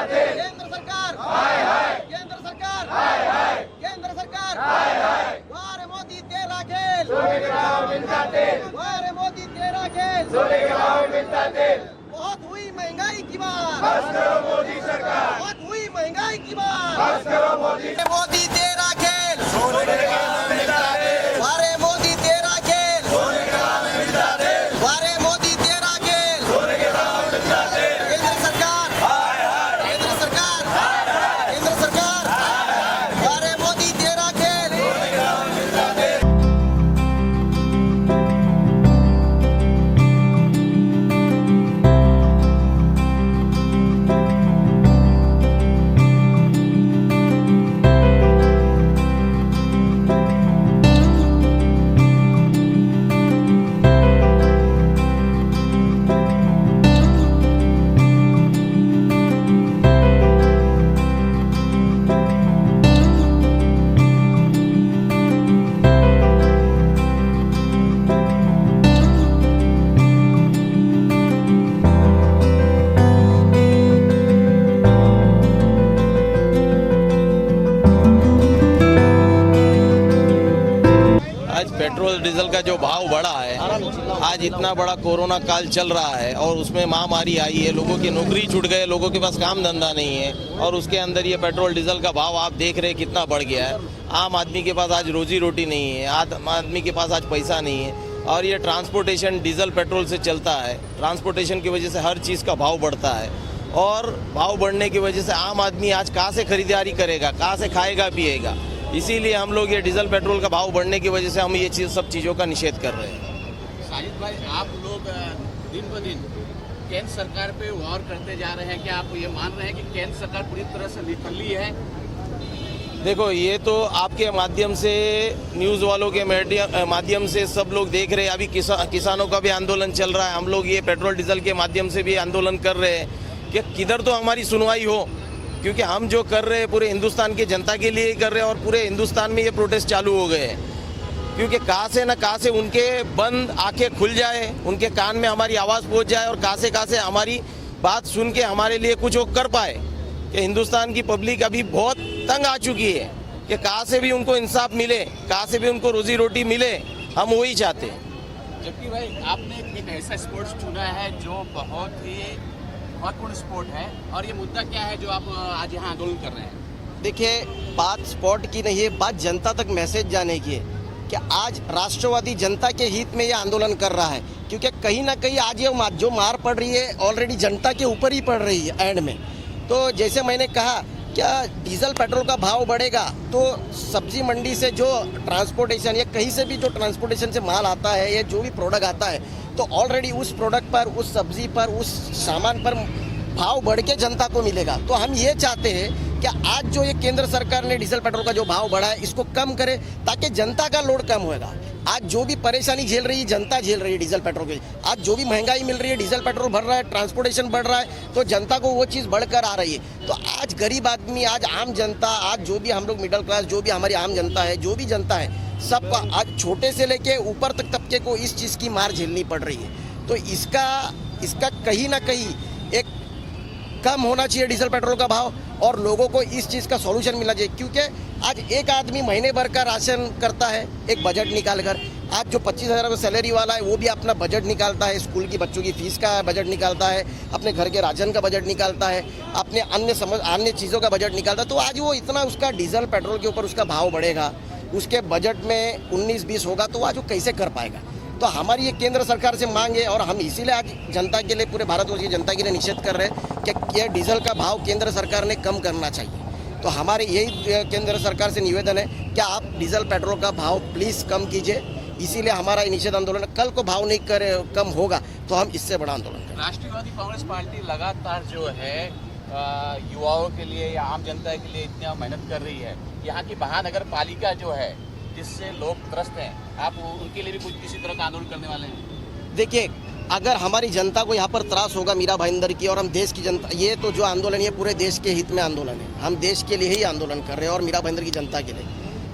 केंद्र सरकार हाय हाय, केंद्र सरकार हाय हाय, केंद्र सरकार हाय हाय। वारे मोदी तेरा खेल, सोने के भाव मिलता तेल। वारे मोदी तेरा खेल, सोने के भाव मिलता तेल। बहुत हुई महंगाई की बात, बस करो मोदी सरकार। बहुत हुई महंगाई की बात, बस करो मोदी। मोदी तेरा खेल, सोने के भाव मिलता तेल। वारे मोदी तेरा खेल, सोने के भाव मिलता तेल। वारे मोदी तेरा खेल, सोने के भाव मिलता तेल। केंद्र सरकार हाय हाय, केंद्र सरकार हाय हाय, केंद्र सरकार हाय हाय। वारे मोदी तेरा खेल, सोने के भाव मिलता तेल। आज पेट्रोल डीजल का जो भाव बढ़ा है, आज इतना बड़ा कोरोना काल चल रहा है और उसमें महामारी आई है, लोगों की नौकरी छूट गए, लोगों के पास काम धंधा नहीं है और उसके अंदर ये पेट्रोल डीजल का भाव आप देख रहे हैं कितना बढ़ गया है। आम आदमी के पास आज रोजी रोटी नहीं है, आम आदमी के पास आज पैसा नहीं है और ये ट्रांसपोर्टेशन डीजल पेट्रोल से चलता है। ट्रांसपोर्टेशन की वजह से हर चीज़ का भाव बढ़ता है और भाव बढ़ने की वजह से आम आदमी आज कहाँ से खरीदारी करेगा, कहाँ से खाएगा पिएगा। इसीलिए हम लोग ये डीजल पेट्रोल का भाव बढ़ने की वजह से हम ये सब चीज़ों का निषेध कर रहे हैं। साजिद भाई, आप लोग दिन ब दिन केंद्र सरकार पे वार करते जा रहे हैं, क्या आप ये मान रहे हैं कि केंद्र सरकार पूरी तरह से निकली है? देखो, ये तो आपके माध्यम से, न्यूज़ वालों के माध्यम से सब लोग देख रहे हैं। अभी किसानों का भी आंदोलन चल रहा है, हम लोग ये पेट्रोल डीजल के माध्यम से भी आंदोलन कर रहे हैं कि किधर तो हमारी सुनवाई हो, क्योंकि हम जो कर रहे हैं पूरे हिंदुस्तान की जनता के लिए ही कर रहे हैं और पूरे हिंदुस्तान में ये प्रोटेस्ट चालू हो गए हैं। क्योंकि कहाँ से न कहाँ से उनके बंद आंखें खुल जाए, उनके कान में हमारी आवाज़ पहुँच जाए और कहाँ से हमारी बात सुन के हमारे लिए कुछ वो कर पाए। कि हिंदुस्तान की पब्लिक अभी बहुत तंग आ चुकी है कि कहाँ से भी उनको इंसाफ मिले, कहाँ से भी उनको रोजी रोटी मिले, हम वही चाहते हैं। जबकि भाई, आपने एक ऐसा स्पोर्ट्स चुना है जो बहुत ही महत्वपूर्ण स्पोर्ट है और ये मुद्दा क्या है जो आप आज यहाँ आंदोलन कर रहे हैं? देखिए, बात स्पोर्ट की नहीं है, बात जनता तक मैसेज जाने की है कि आज राष्ट्रवादी जनता के हित में ये आंदोलन कर रहा है। क्योंकि कहीं ना कहीं आज ये जो मार पड़ रही है ऑलरेडी जनता के ऊपर ही पड़ रही है एंड में। तो जैसे मैंने कहा, क्या डीजल पेट्रोल का भाव बढ़ेगा तो सब्जी मंडी से जो ट्रांसपोर्टेशन या कहीं से भी जो ट्रांसपोर्टेशन से माल आता है या जो भी प्रोडक्ट आता है, तो ऑलरेडी उस प्रोडक्ट पर, उस सब्जी पर, उस सामान पर भाव बढ़ के जनता को मिलेगा। तो हम ये चाहते हैं कि आज जो ये केंद्र सरकार ने डीजल पेट्रोल का जो भाव बढ़ा है इसको कम करे ताकि जनता का लोड कम होगा। आज जो भी परेशानी झेल रही है जनता झेल रही है डीजल पेट्रोल की, आज जो भी महंगाई मिल रही है, डीजल पेट्रोल बढ़ रहा है, ट्रांसपोर्टेशन बढ़ रहा है, तो जनता को वो चीज़ बढ़कर आ रही है। तो आज गरीब आदमी, आज आम जनता, आज जो भी हम लोग मिडिल क्लास, जो भी हमारी आम जनता है, जो भी जनता है, सबका आज छोटे से लेके ऊपर तक तबके को इस चीज़ की मार झेलनी पड़ रही है। तो इसका कहीं ना कहीं एक कम होना चाहिए डीजल पेट्रोल का भाव और लोगों को इस चीज़ का सॉल्यूशन मिलना चाहिए। क्योंकि आज एक आदमी महीने भर का राशन करता है एक बजट निकाल कर, आज जो 25,000 का सैलरी वाला है वो भी अपना बजट निकालता है, स्कूल की बच्चों की फीस का बजट निकालता है, अपने घर के राशन का बजट निकालता है, अपने अन्य चीज़ों का बजट निकालता है। तो आज वो इतना उसका डीजल पेट्रोल के ऊपर उसका भाव बढ़ेगा, उसके बजट में 19-20 होगा, तो आज वो कैसे कर पाएगा। तो हमारी ये केंद्र सरकार से मांग है और हम इसीलिए आज जनता के लिए, पूरे भारतवर्ष की जनता के लिए निषेध कर रहे हैं कि ये डीजल का भाव केंद्र सरकार ने कम करना चाहिए। तो हमारे यही केंद्र सरकार से निवेदन है कि आप डीजल पेट्रोल का भाव प्लीज़ कम कीजिए। इसीलिए हमारा ये निषेध आंदोलन, कल को भाव नहीं कम होगा तो हम इससे बड़ा आंदोलन करेंगे। राष्ट्रवादी कांग्रेस पार्टी लगातार जो है युवाओं के लिए या आम जनता के लिए इतना मेहनत कर रही है। यहाँ की महानगर पालिका जो है जिससे लोग त्रस्त हैं, आप उनके लिए भी कुछ किसी तरह का आंदोलन करने वाले हैं? देखिए, अगर हमारी जनता को यहाँ पर त्रास होगा मीरा भाईंदर की और हम देश की जनता, ये तो जो आंदोलन है पूरे देश के हित में आंदोलन है, हम देश के लिए ही आंदोलन कर रहे हैं और मीरा भाईंदर की जनता के लिए।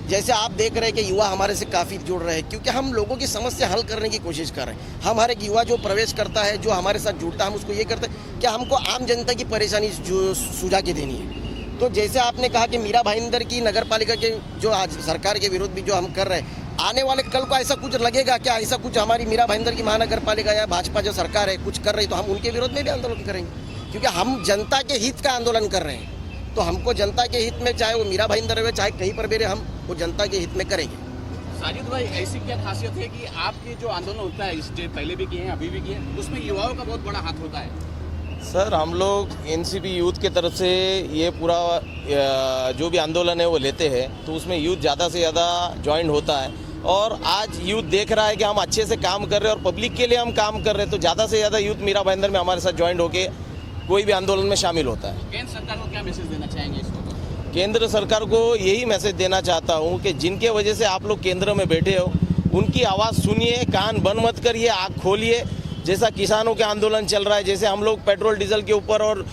जैसे आप देख रहे हैं कि युवा हमारे से काफ़ी जुड़ रहे हैं क्योंकि हम लोगों की समस्या हल करने की कोशिश कर रहे हैं। हम हर एक युवा जो प्रवेश करता है, जो हमारे साथ जुड़ता है, हम उसको ये करते हैं कि हमको आम जनता की परेशानी जो सुझा के देनी है। तो जैसे आपने कहा कि मीरा भाईंदर की नगर पालिका के जो आज सरकार के विरोध भी जो हम कर रहे हैं, आने वाले कल को ऐसा कुछ लगेगा क्या, ऐसा कुछ हमारी मीरा भाईंदर की महानगर पालिका या भाजपा जो सरकार है कुछ कर रही तो हम उनके विरोध में भी आंदोलन करेंगे, क्योंकि हम जनता के हित का आंदोलन कर रहे हैं। तो हमको जनता के हित में, चाहे वो मीरा भाईंदर हो चाहे कहीं पर भी रहे, हम वो जनता के हित में करेंगे। साजिद भाई, ऐसी क्या खासियत है कि आपके जो आंदोलन होता है, इस पहले भी किए हैं अभी भी किए हैं, उसमें युवाओं का बहुत बड़ा हाथ होता है? सर, हम लोग एनसीपी यूथ के तरफ से ये पूरा जो भी आंदोलन है वो लेते हैं, तो उसमें यूथ ज़्यादा से ज़्यादा ज्वाइन होता है। और आज यूथ देख रहा है कि हम अच्छे से काम कर रहे हैं और पब्लिक के लिए हम काम कर रहे हैं, तो ज़्यादा से ज़्यादा यूथ मीरा भाईंदर में हमारे साथ ज्वाइन होके कोई भी आंदोलन में शामिल होता है। केंद्र सरकार को क्या मैसेज देना चाहेंगे इसको? केंद्र सरकार को यही मैसेज देना चाहता हूँ कि जिनके वजह से आप लोग केंद्र में बैठे हो, उनकी आवाज़ सुनिए, कान बंद मत करिए, आँख खोलिए। जैसा किसानों के आंदोलन चल रहा है, जैसे हम लोग पेट्रोल डीजल के ऊपर और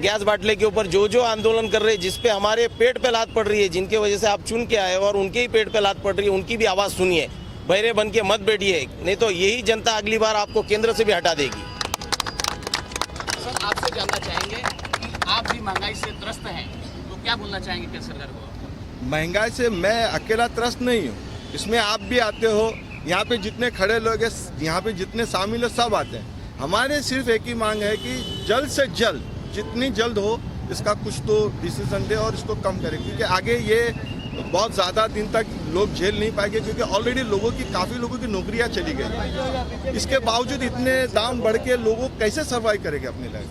गैस बाटले के ऊपर जो जो आंदोलन कर रहे हैं, जिस पे हमारे पेट पे लात पड़ रही है, जिनके वजह से आप चुन के आए और उनके ही पेट पे लात पड़ रही है, उनकी भी आवाज़ सुनिए। बहरे बन के मत बैठिए, नहीं तो यही जनता अगली बार आपको केंद्र से भी हटा देगी। सर, आपसे जानना चाहेंगे कि आप भी महंगाई से त्रस्त हैं, तो क्या बोलना चाहेंगे केंद्र सरकार को? महंगाई से मैं अकेला त्रस्त नहीं हूँ, इसमें आप भी आते हो, यहाँ पे जितने खड़े लोग हैं, यहाँ पे जितने शामिल है सब आते हैं। हमारे सिर्फ एक ही मांग है कि जल्द से जल्द, जितनी जल्द हो, इसका कुछ तो डिसीजन दे और इसको कम करें, क्योंकि आगे ये बहुत ज़्यादा दिन तक लोग झेल नहीं पाएंगे, क्योंकि ऑलरेडी काफ़ी लोगों की नौकरियाँ चली गई। इसके बावजूद इतने दाम बढ़ के लोगों कैसे सर्वाइव करेंगे अपनी लाइफ?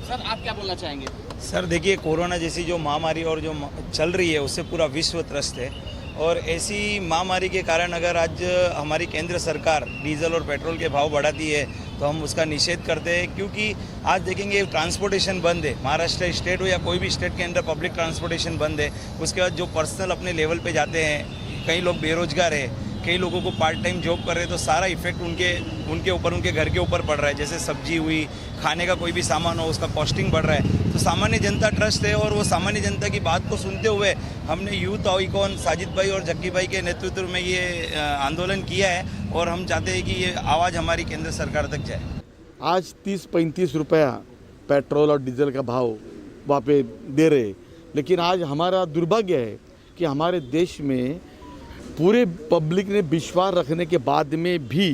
सर, आप क्या बोलना चाहेंगे? सर देखिए, कोरोना जैसी जो महामारी और जो चल रही है उससे पूरा विश्व त्रस्त है, और ऐसी महामारी के कारण अगर आज हमारी केंद्र सरकार डीजल और पेट्रोल के भाव बढ़ाती है तो हम उसका निषेध करते हैं, क्योंकि आज देखेंगे ट्रांसपोर्टेशन बंद है, महाराष्ट्र स्टेट हो या कोई भी स्टेट के अंदर पब्लिक ट्रांसपोर्टेशन बंद है। उसके बाद जो पर्सनल अपने लेवल पे जाते हैं, कई लोग बेरोजगार है, कई लोगों को पार्ट टाइम जॉब कर रहे हैं, तो सारा इफेक्ट उनके ऊपर, उनके घर के ऊपर पड़ रहा है। जैसे सब्जी हुई, खाने का कोई भी सामान हो, उसका कॉस्टिंग बढ़ रहा है। तो सामान्य जनता ट्रस्ट है, और वो सामान्य जनता की बात को सुनते हुए हमने यूथ आइकॉन साजिद भाई और जक्की भाई के नेतृत्व में ये आंदोलन किया है, और हम चाहते हैं कि ये आवाज़ हमारी केंद्र सरकार तक जाए। आज 30-35 रुपया पेट्रोल और डीजल का भाव वहाँ पे दे रहे, लेकिन आज हमारा दुर्भाग्य है कि हमारे देश में पूरे पब्लिक ने विश्वास रखने के बाद में भी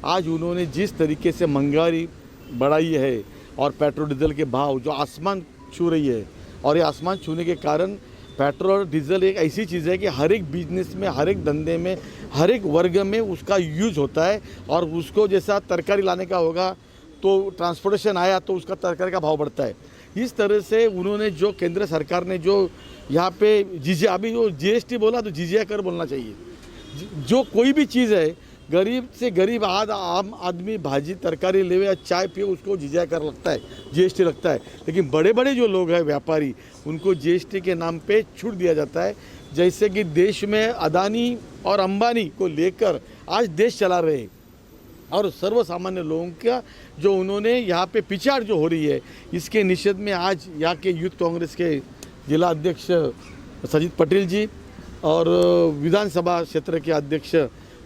आज उन्होंने जिस तरीके से महंगाई बढ़ाई है और पेट्रोल डीजल के भाव जो आसमान छू रही है, और ये आसमान छूने के कारण पेट्रोल और डीजल एक ऐसी चीज़ है कि हर एक बिजनेस में, हर एक धंधे में, हर एक वर्ग में उसका यूज होता है। और उसको जैसा तरकारी लाने का होगा तो ट्रांसपोर्टेशन आया तो उसका तरकारी का भाव बढ़ता है। इस तरह से उन्होंने जो केंद्र सरकार ने जो यहाँ पे जिजिया, अभी जो जीएसटी बोला तो जिजिया कर बोलना चाहिए। जो कोई भी चीज़ है, गरीब से गरीब आम आदमी भाजी तरकारी लेवे या चाय पिए, उसको जिजिया कर लगता है, जीएसटी लगता है। लेकिन बड़े बड़े जो लोग हैं व्यापारी, उनको जीएसटी के नाम पे छूट दिया जाता है। जैसे कि देश में अदानी और अंबानी को लेकर आज देश चला रहे हैं, और सर्वसामान्य लोगों का जो उन्होंने यहाँ पे पिछाड़ जो हो रही है, इसके निषेध में आज यहाँ के यूथ कांग्रेस के जिला अध्यक्ष सजित पटेल जी और विधानसभा क्षेत्र के अध्यक्ष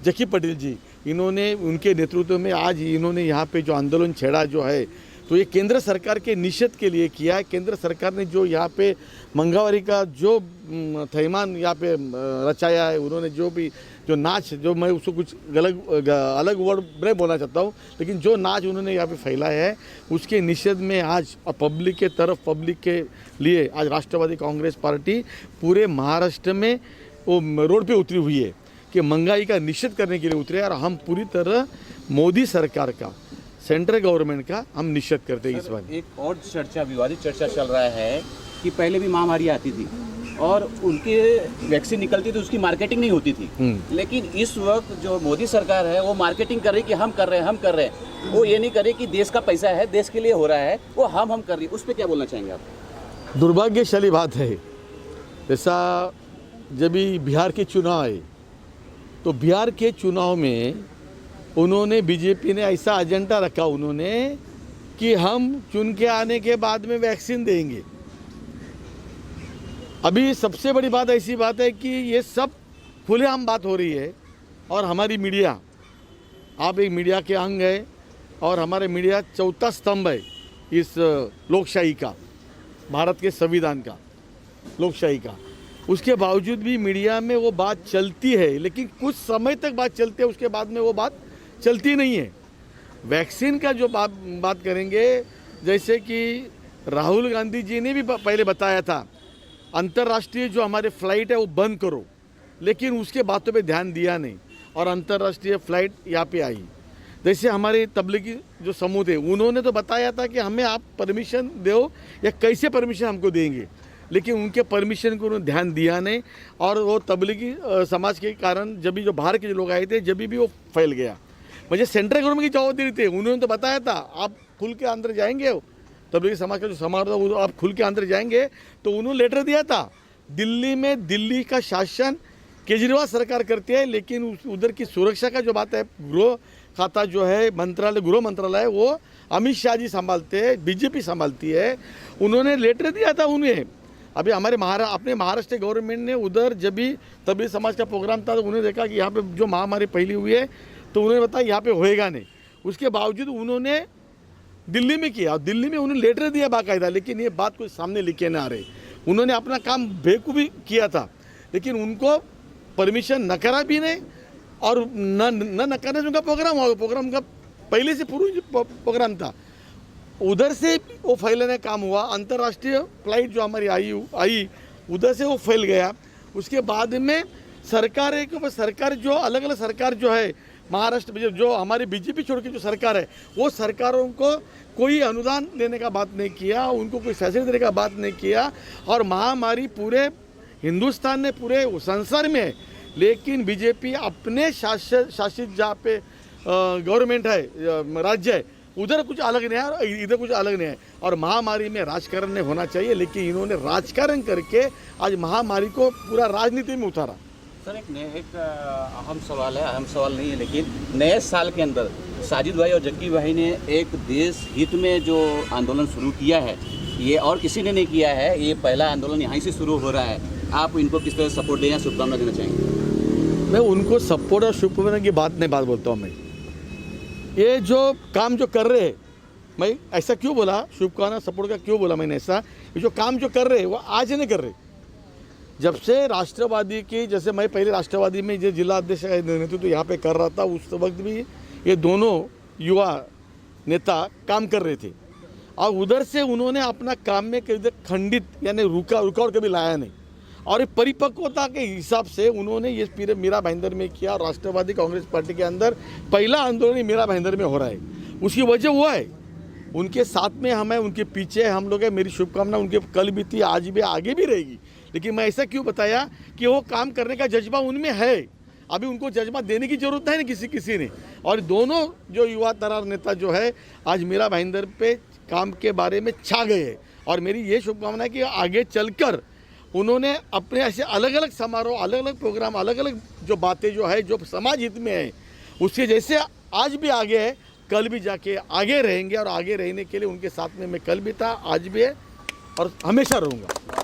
जक्की पटेल जी, इन्होंने उनके नेतृत्व में आज इन्होंने यहाँ पे जो आंदोलन छेड़ा जो है, तो ये केंद्र सरकार के निषेध के लिए किया है। केंद्र सरकार ने जो यहाँ पे महंगाई का जो थैमान यहाँ पे रचाया है, उन्होंने जो भी जो नाच, जो मैं उसको कुछ अलग वर्ड नहीं बोलना चाहता हूँ, लेकिन जो नाच उन्होंने यहाँ पे फैलाया है, उसके निषेध में आज पब्लिक के तरफ, पब्लिक के लिए आज राष्ट्रवादी कांग्रेस पार्टी पूरे महाराष्ट्र में वो रोड पे उतरी हुई है कि महंगाई का निषेध करने के लिए उतरे। और हम पूरी तरह मोदी सरकार का, सेंट्रल गवर्नमेंट का हम निषेध करते हैं। इस बार एक और चर्चा, विवादित चर्चा चल रहा है कि पहले भी महामारी आती थी और उनके वैक्सीन निकलती थी, उसकी मार्केटिंग नहीं होती थी, लेकिन इस वक्त जो मोदी सरकार है वो मार्केटिंग कर रही है कि हम कर रहे हैं। वो ये नहीं कर रही कि देश का पैसा है, देश के लिए हो रहा है, वो हम कर रही है। उस पर क्या बोलना चाहेंगे आप? दुर्भाग्यशाली बात है। जैसा जब भी बिहार के चुनाव आए, तो बिहार के चुनाव में उन्होंने, बीजेपी ने ऐसा एजेंडा रखा उन्होंने कि हम चुन के आने के बाद में वैक्सीन देंगे। अभी सबसे बड़ी बात ऐसी बात है कि ये सब खुलेआम बात हो रही है, और हमारी मीडिया, आप एक मीडिया के अंग है और हमारे मीडिया चौथा स्तंभ है, इस लोकशाही का, भारत के संविधान का, लोकशाही का। उसके बावजूद भी मीडिया में वो बात चलती है, लेकिन कुछ समय तक बात चलती है, उसके बाद में वो बात चलती नहीं है। वैक्सीन का जो बात करेंगे, जैसे कि राहुल गांधी जी ने भी पहले बताया था अंतर्राष्ट्रीय जो हमारे फ्लाइट है वो बंद करो, लेकिन उसके बातों पे ध्यान दिया नहीं और अंतर्राष्ट्रीय फ्लाइट यहाँ पे आई। जैसे हमारे तबलीगी जो समूह थे, उन्होंने तो बताया था कि हमें आप परमिशन दो या कैसे परमिशन हमको देंगे, लेकिन उनके परमिशन को उन्होंने ध्यान दिया नहीं और वो तबलीगी समाज के कारण जब भी जो बाहर के जो लोग आए थे जब भी वो फैल गया। मुझे सेंट्रल गवर्नमेंट की जवाबदारी थी, उन्होंने तो बताया था आप खुल के अंदर जाएंगे, तबलीगी समाज का जो समारोह था वो आप खुल के अंदर जाएंगे, तो उन्होंने लेटर दिया था। दिल्ली में दिल्ली का शासन केजरीवाल सरकार करती है, लेकिन उधर की सुरक्षा का जो बात है, गृह खाता जो है मंत्रालय, गृह मंत्रालय, वो अमित शाह जी संभालते हैं, बीजेपी संभालती है। उन्होंने लेटर दिया था उन्हें। अभी हमारे अपने महाराष्ट्र गवर्नमेंट ने उधर जब भी तबलीगी समाज का प्रोग्राम था तो उन्होंने देखा कि यहाँ पे जो महामारी फैली हुई है, तो उन्होंने बताया यहाँ पे होएगा नहीं। उसके बावजूद उन्होंने दिल्ली में किया, दिल्ली में उन्होंने लेटर दिया बाकायदा, लेकिन ये बात कोई सामने लिखे ना आ रही। उन्होंने अपना काम बेखूबी किया था, लेकिन उनको परमिशन न करा भी नहीं और न करने से उनका प्रोग्राम का पहले से पूर्व प्रोग्राम था, उधर से वो फैलने काम हुआ। अंतर्राष्ट्रीय फ्लाइट जो हमारी आई उधर से वो फैल गया। उसके बाद में सरकार जो अलग अलग सरकार जो है महाराष्ट्र जो हमारी बीजेपी छोड़ के जो सरकार है, वो सरकारों को कोई अनुदान देने का बात नहीं किया, उनको कोई फैसिलिटी देने का बात नहीं किया और महामारी पूरे हिंदुस्तान में, पूरे संसार में है। लेकिन बीजेपी अपने शासित जहाँ पे गवर्नमेंट है, राज्य है, उधर कुछ अलग नहीं है और इधर कुछ अलग नहीं है। और महामारी में राजकारण नहीं होना चाहिए, लेकिन इन्होंने राजकारण करके आज महामारी को पूरा राजनीति में उतारा। सर एक अहम सवाल है, अहम सवाल नहीं है, लेकिन नए साल के अंदर साजिद भाई और जग्गी भाई ने एक देश हित में जो आंदोलन शुरू किया है, ये और किसी ने नहीं किया है, ये पहला आंदोलन यहाँ से शुरू हो रहा है। आप इनको किस तरह सपोर्ट दें या शुभकामना देना चाहेंगे? मैं उनको सपोर्ट और शुभकामना की बात बोलता हूँ। मैं ये जो काम जो कर रहे हैं, मैं ऐसा क्यों बोला, शुभकामना सपोर्ट का क्यों बोला मैंने ऐसा, ये जो काम जो कर रहे हैं वो आज नहीं कर रहे। जब से राष्ट्रवादी की, जैसे मैं पहले राष्ट्रवादी में जो जिला अध्यक्ष का नेतृत्व तो यहाँ पे कर रहा था, उस वक्त भी ये दोनों युवा नेता काम कर रहे थे और उधर से उन्होंने अपना काम में कभी खंडित यानी रुकावट कभी लाया नहीं और ये परिपक्वता के हिसाब से उन्होंने ये पूरे मीरा भाईंदर में किया। राष्ट्रवादी कांग्रेस पार्टी के अंदर पहला आंदोलन मीरा भाईंदर में हो रहा है, उसकी वजह वो है उनके साथ में हम हैं, उनके पीछे हम लोग हैं। मेरी शुभकामना उनके कल भी थी, आज भी, आगे भी रहेगी। लेकिन मैं ऐसा क्यों बताया कि वो काम करने का जज्बा उनमें है, अभी उनको जज्बा देने की जरूरत है ना किसी ने। और दोनों जो युवा तरार नेता जो है आज मीरा भाईंदर पे काम के बारे में छा गए और मेरी ये शुभकामना है कि आगे चलकर उन्होंने अपने ऐसे अलग अलग समारोह, अलग अलग प्रोग्राम, अलग अलग जो बातें जो है जो समाज हित में है, उसके जैसे आज भी आगे है, कल भी जाके आगे रहेंगे और आगे रहने के लिए उनके साथ में मैं कल भी था, आज भी है और हमेशा रहूँगा।